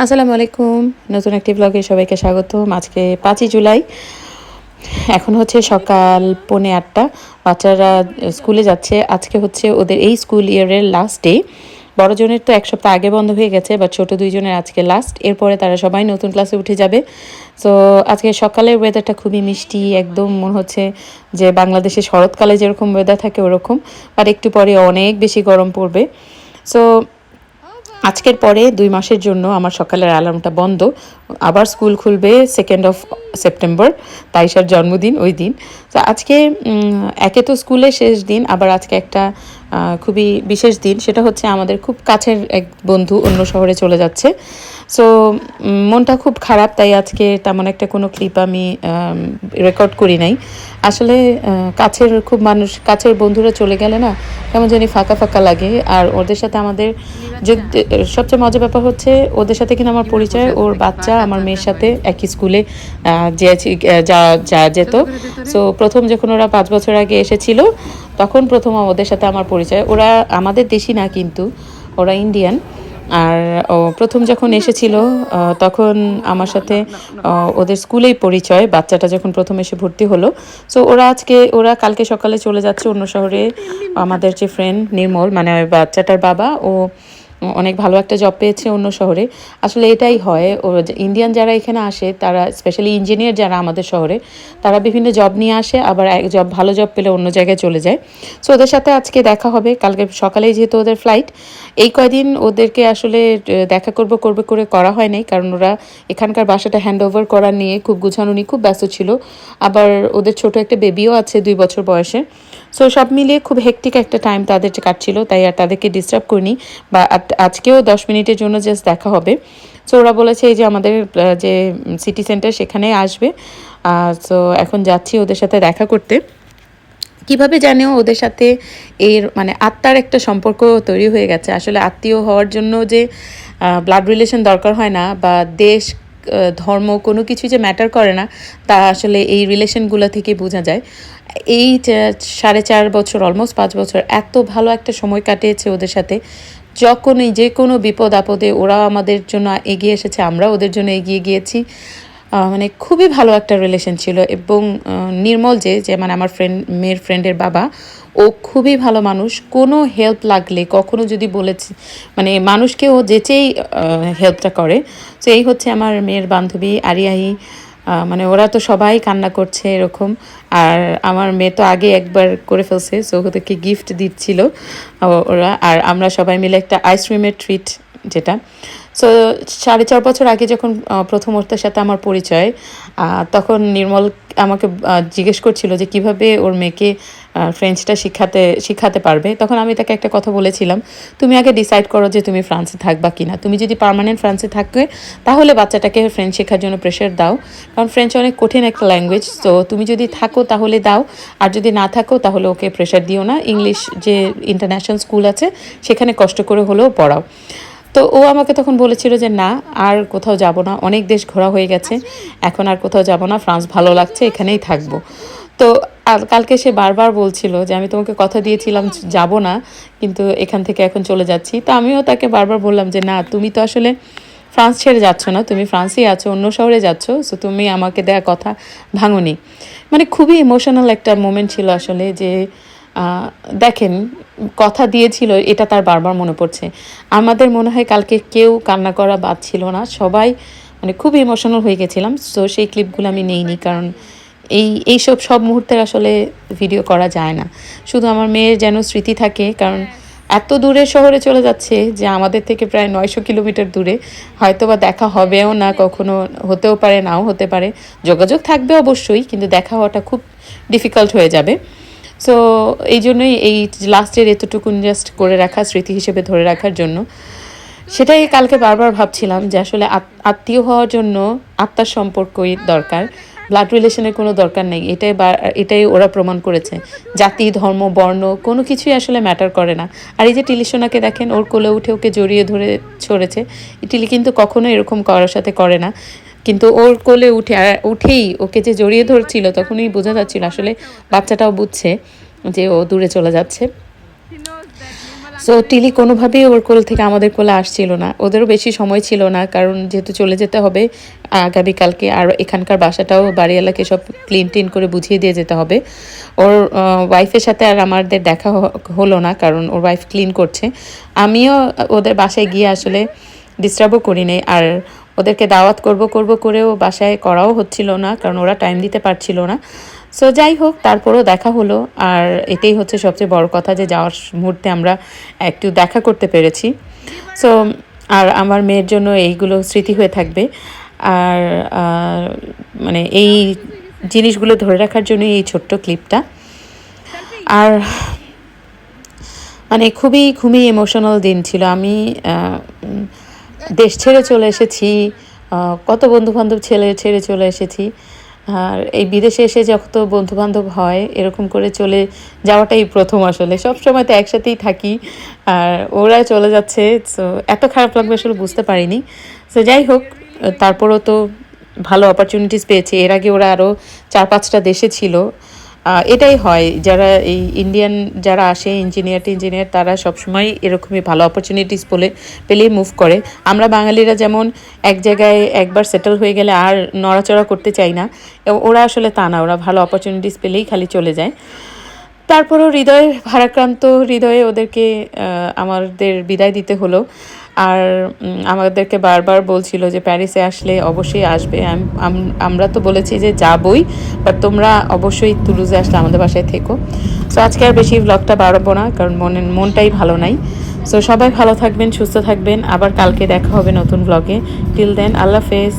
আসসালামু আলাইকুম। নতুন একটি ব্লগে সবাইকে স্বাগতম। আজকে ৫ই জুলাই। এখন হচ্ছে সকাল ৮:৩০। বাচ্চারা স্কুলে যাচ্ছে। আজকে হচ্ছে ওদের এই স্কুল ইয়ারের লাস্ট ডে। বড়জনের তো ১ সপ্তাহ আগে বন্ধ হয়ে গেছে, বাট ছোট ২ জনের আজকে লাস্ট। এরপরে তারা সবাই নতুন ক্লাসে উঠে যাবে। সো আজকে সকালের ওয়েদারটা খুবই মিষ্টি, একদম মনে হচ্ছে যে বাংলাদেশে শরৎকালে যেরকম ওয়েদার থাকে ওরকম। আর একটু পরে অনেক বেশি গরম পড়বে। সো আজকের পরে ২ মাসের জন্য আমার সকালের অ্যালার্মটা বন্ধ। আবার স্কুল খুলবে 2nd অফ সেপ্টেম্বর, তাইশার জন্মদিন ওই দিন। তো আজকে একে তো স্কুলের শেষ দিন, আবার আজকে একটা খুবই বিশেষ দিন। সেটা হচ্ছে আমাদের খুব কাছের এক বন্ধু অন্য শহরে চলে যাচ্ছে। সো মনটা খুব খারাপ, তাই আজকে তেমন একটা কোনো ক্লিপ আমি রেকর্ড করি নাই। আসলে কাছের খুব মানুষ, কাছের বন্ধুরা চলে গেলে না কেমন জানি ফাঁকা ফাঁকা লাগে। আর ওদের সাথে আমাদের সবচেয়ে মজার ব্যাপার হচ্ছে ওদের সাথে কিনা আমার পরিচয়, ওর বাচ্চা আমার মেয়ের সাথে একই স্কুলে যেত। সো প্রথম যখন ওরা ৫ বছর আগে এসেছিল তখন প্রথম ওদের সাথে আমার পরিচয়। ওরা আমাদের দেশি না, কিন্তু ওরা ইন্ডিয়ান। আর প্রথম যখন এসেছিল তখন আমার সাথে ওদের স্কুলেই পরিচয়, বাচ্চাটা যখন প্রথম এসে ভর্তি হলো। সো ওরা কালকে সকালে চলে যাচ্ছে অন্য শহরে। আমাদের যে ফ্রেন্ড নির্মল, মানে বাচ্চাটার বাবা, ও অনেক ভালো একটা জব পেয়েছে অন্য শহরে। আসলে এটাই হয়, ও ইন্ডিয়ান যারা এখানে আসে, তারা স্পেশালি ইঞ্জিনিয়ার যারা আমাদের শহরে, তারা বিভিন্ন জব নিয়ে আসে, আবার ভালো জব পেলে অন্য জায়গায় চলে যায়। সো ওদের সাথে আজকে দেখা হবে। কালকে সকালেই যেহেতু ওদের ফ্লাইট, এই কয়দিন ওদেরকে আসলে দেখা করবে করে করা হয় নাই, কারণ ওরা এখানকার বাসাটা হ্যান্ড ওভার করা নিয়ে খুব গুছানো নিয়ে খুব ব্যস্ত ছিল। আবার ওদের ছোট একটা বেবিও আছে ২ বছর বয়সে। সো সব মিলিয়ে খুব হেক্টিক একটা টাইম তাদের কাটছিল, তাই আর তাদেরকে ডিস্টার্ব করিনি। বা আজকেও ১০ মিনিটের জন্য জাস্ট দেখা হবে। সো ওরা বলেছে এই যে আমাদের যে সিটি সেন্টার সেখানে আসবে। সো এখন যাচ্ছি ওদের সাথে দেখা করতে। কিভাবে জানেও ওদের সাথে এর মানে আত্মার একটা সম্পর্ক তৈরি হয়ে গেছে। আসলে আত্মীয় হওয়ার জন্য যে ব্লাড রিলেশন দরকার হয় না, বা দেশ ধর্ম কোনো কিছু যে ম্যাটার করে না, তা আসলে এই রিলেশনগুলো থেকে বোঝা যায়। এই ৪.৫ বছর, অলমোস্ট ৫ বছর এত ভালো একটা সময় কাটিয়েছে ওদের সাথে। যখনই যে কোনো বিপদ আপদে ওরা আমাদের জন্য এগিয়ে এসেছে, আমরা ওদের জন্য এগিয়ে গিয়েছি। মানে খুবই ভালো একটা রিলেশন ছিল। এবং নির্মল যে মানে আমার মেয়ের ফ্রেন্ডের বাবা, ও খুবই ভালো মানুষ। কোনো হেল্প লাগলে কখনো যদি বলেছি, মানে মানুষকে ও যেচেই হেল্পটা করে। তো এই হচ্ছে আমার মেয়ের বান্ধবী আরিয়াহি। মানে ওরা তো সবাই কান্না করছে এরকম। আর আমার মেয়ে তো আগে একবার করে ফেলছে, সো ওদেরকে গিফট দিচ্ছিল ওরা। আর আমরা সবাই মিলে একটা আইসক্রিমের ট্রিট, যেটা সো ৪.৫ বছর আগে যখন প্রথম ওর সাথে আমার পরিচয়, তখন নির্মল আমাকে জিজ্ঞেস করছিল যে কিভাবে ওর মেয়েকে ফ্রেঞ্চটা শিখাতে পারবে। তখন আমি তাকে একটা কথা বলেছিলাম, তুমি আগে ডিসাইড করো যে তুমি ফ্রান্সে থাকবা কি না। তুমি যদি পার্মানেন্ট ফ্রান্সে থাকে তাহলে বাচ্চাটাকে ফ্রেঞ্চ শেখার জন্য প্রেশার দাও, কারণ ফ্রেঞ্চ অনেক কঠিন একটা ল্যাঙ্গুয়েজ। তো তুমি যদি থাকো তাহলে দাও, আর যদি না থাকো তাহলে ওকে প্রেশার দিও না। ইংলিশ যে ইন্টারন্যাশনাল স্কুল আছে সেখানে কষ্ট করে হলেও পড়াও। তো ও আমাকে তখন বলেছিল যে না, আর কোথাও যাব না, অনেক দেশ ঘোরা হয়ে গেছে, এখন আর কোথাও যাব না, ফ্রান্স ভালো লাগছে, এখানেই থাকবো। তো কালকে সে বারবার বলছিল যে আমি তোমাকে কথা দিয়েছিলাম যাব না, কিন্তু এখান থেকে এখন চলে যাচ্ছি। তো আমিও তাকে বারবার বললাম যে না, তুমি তো আসলে ফ্রান্স ছেড়ে যাচ্ছ না, তুমি ফ্রান্সেই আছো, অন্য শহরে যাচ্ছ। সো তুমি আমাকে দেয়া কথা ভাঙোনি। মানে খুবই ইমোশনাল একটা মোমেন্ট ছিল আসলে। যে দেখেন, কথা দিয়েছিল এটা তার বারবার মনে পড়ছে। আমাদের মনে হয় কালকে কেউ কান্না করা বাদ ছিল না, সবাই মানে খুব ইমোশনাল হয়ে গেছিলাম। সো সেই ক্লিপগুলো আমি নেইনি, কারণ এইসব সব মুহূর্তের আসলে ভিডিও করা যায় না। শুধু আমার মেয়ের যেন স্মৃতি থাকে, কারণ এত দূরের শহরে চলে যাচ্ছে যে আমাদের থেকে প্রায় ৯০০ কিলোমিটার দূরে। হয়তো বা দেখা হবেও না কখনো, হতেও পারে নাও হতে পারে। যোগাযোগ থাকবে অবশ্যই, কিন্তু দেখা হওয়াটা খুব ডিফিকাল্ট হয়ে যাবে। সো এই জন্যই এই লাস্টের এতটুকুন জাস্ট করে রাখা, স্মৃতি হিসেবে ধরে রাখার জন্য। সেটাই কালকে বারবার ভাবছিলাম যে আসলে আত্মীয় হওয়ার জন্য আত্মার সম্পর্কই দরকার, ব্লাড রিলেশনের কোনো দরকার নেই। এটাই ওরা প্রমাণ করেছে। জাতি, ধর্ম, বর্ণ কোনো কিছুই আসলে ম্যাটার করে না। আর এই যে টিলিসোনাকে দেখেন, ওর কোলে উঠে ওকে জড়িয়ে ধরে ছড়েছে। টিলি কিন্তু কখনো এরকম কারোর সাথে করে না, কিন্তু ওর কোলে উঠেই ওকে যে জড়িয়ে ধরছিল, তখনই বোঝা যাচ্ছিল আসলে বাচ্চাটাও বুঝছে যে ও দূরে চলে যাচ্ছে। সো টিলি কোনোভাবেই ওর কোল থেকে আমাদের কোলে আসছিল না, ওদেরও বেশি সময় ছিল না, কারণ যেহেতু চলে যেতে হবে আগামীকালকে, আর এখানকার বাসাটাও বাড়িওয়ালাকে সব ক্লিন টিন করে বুঝিয়ে দিয়ে যেতে হবে। ওর ওয়াইফের সাথে আর আমাদের দেখা হলো না, কারণ ওর ওয়াইফ ক্লিন করছে। আমিও ওদের বাসায় গিয়ে আসলে ডিস্টার্বও করি নাই, আর ওদেরকে দাওয়াত করব করব করেও বাসায় করাও হচ্ছিল না, কারণ ওরা টাইম দিতে পারছিল না। সো যাই হোক, তারপরেও দেখা হলো, আর এটাই হচ্ছে সবচেয়ে বড় কথা যে যাওয়ার মুহূর্তে আমরা একটু দেখা করতে পেরেছি। সো আর আমার মেয়ের জন্য এইগুলো স্মৃতি হয়ে থাকবে। আর মানে এই জিনিসগুলো ধরে রাখার জন্য এই ছোট্ট ক্লিপটা। আর মানে খুবই ইমোশনাল দিন ছিল। আমি দেশ ছেড়ে চলে এসেছি, কত বন্ধুবান্ধব ছেড়ে চলে এসেছি, আর এই বিদেশে এসে যত বন্ধুবান্ধব হয় এরকম করে চলে যাওয়াটাই প্রথম। আসলে সব সময় তো একসাথেই থাকি, আর ওরা চলে যাচ্ছে, সো এত খারাপ লাগবে আসলে বুঝতে পারিনি। সো যাই হোক, তারপরও তো ভালো অপরচুনিটিস পেয়েছি। এর আগে ওরা আরও 4-5টা দেশে ছিল। এটাই হয়, যারা এই ইন্ডিয়ান যারা আসে ইঞ্জিনিয়ার তারা সবসময় এরকমই ভালো অপরচুনিটিস পেলেই মুভ করে। আমরা বাঙালিরা যেমন এক জায়গায় একবার সেটেল হয়ে গেলে আর নড়াচড়া করতে চাই না, ওরা আসলে তা না, ওরা ভালো অপরচুনিটিস পেলেই খালি চলে যায়। তারপরও ভারাক্রান্ত হৃদয়ে ওদেরকে আমাদের বিদায় দিতে হলো। আর আমাদেরকে বারবার বলছিল যে প্যারিসে আসলে অবশ্যই আসবে। আমরা তো বলেছি যে যাবই, বাট তোমরা অবশ্যই তুলুজে আসলে আমাদের বাসায় থেকো। সো আজকে আর বেশি ব্লগটা বাড়াবো না, কারণ মনটাই ভালো নাই। সো সবাই ভালো থাকবেন, সুস্থ থাকবেন, আবার কালকে দেখা হবে নতুন ব্লগে। টিল দেন, আল্লাহ হাফেজ।